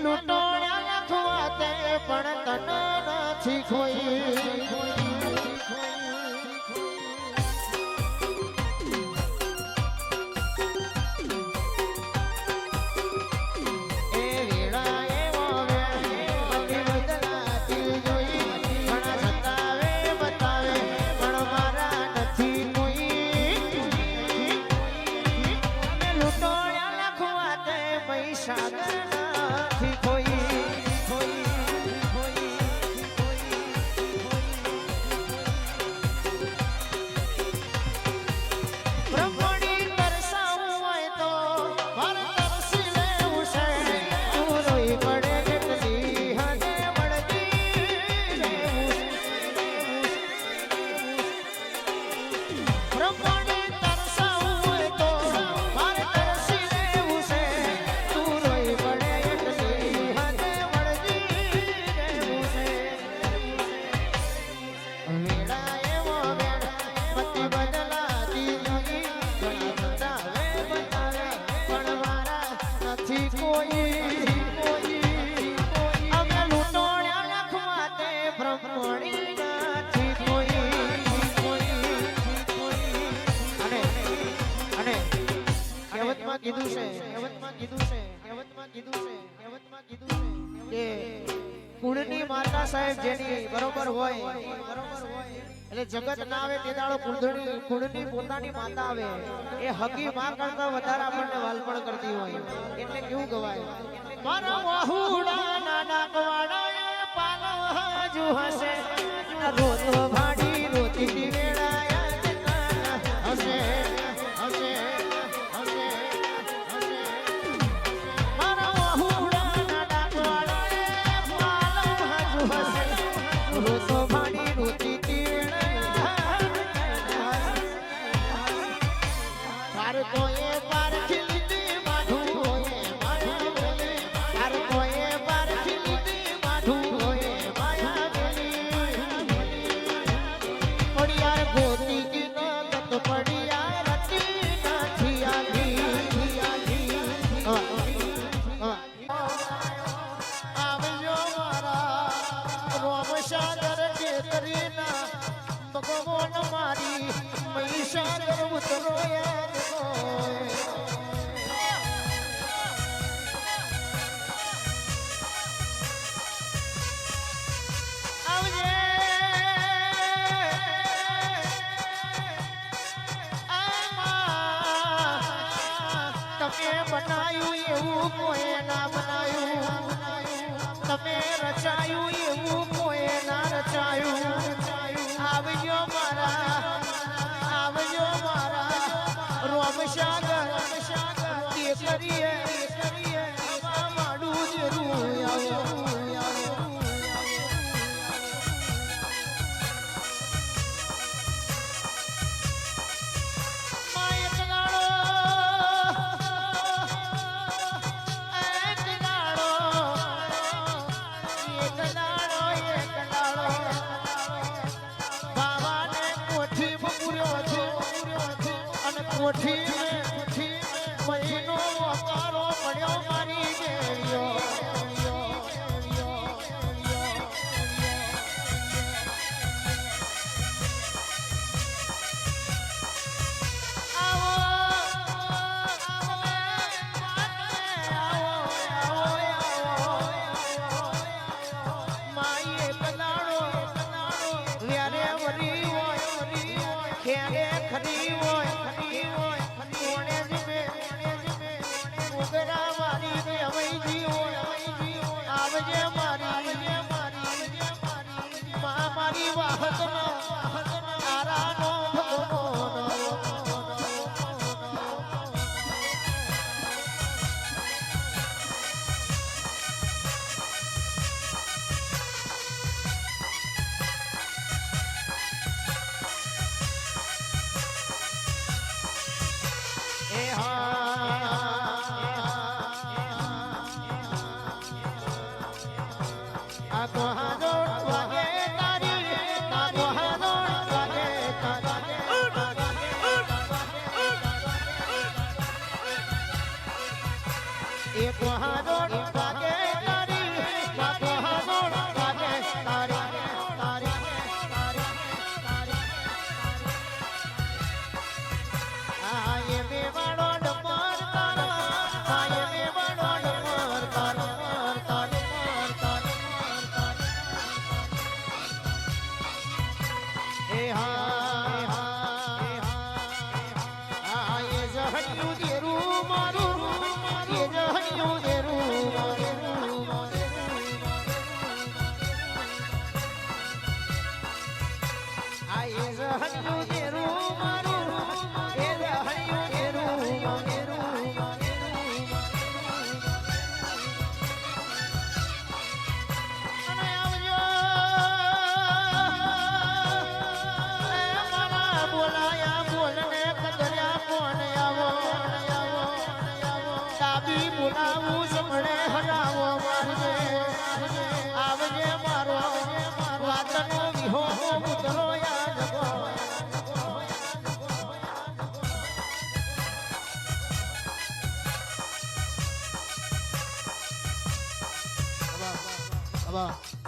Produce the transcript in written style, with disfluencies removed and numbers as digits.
લૂંટોણ્યા લખવા તે પણ તન નથી કોઈ કુળની માતા સાહેબ જેની બરોબર હોય એટલે જગત ના આવે તે દાડો કુળની પોતાની માતા આવે એ હકી માં કરતા વધારે આપણને વાલપણ કરતી હોય એટલે કેવું ગવાય મારા વાહુડા નાના કવાડા પાલો હજુ હશે રોતો ભાડી રોતી વેળાયા હશે હશે બનાયું એવું કોઈ ના બનાયું તમે રચાયું એવું કોઈ ના રચાયું આવજો મારા રોમસાગર તે કરીએ માડું જરૂર મહિનો વકારો પડ્યો મારી દેવીઓ ખરી હોય આવજે મારી વાહત આરાનો બોલાવું સપને હરાવો મારજે આવજે મારો વાતનો વિહો ઉતરો યાદ આબા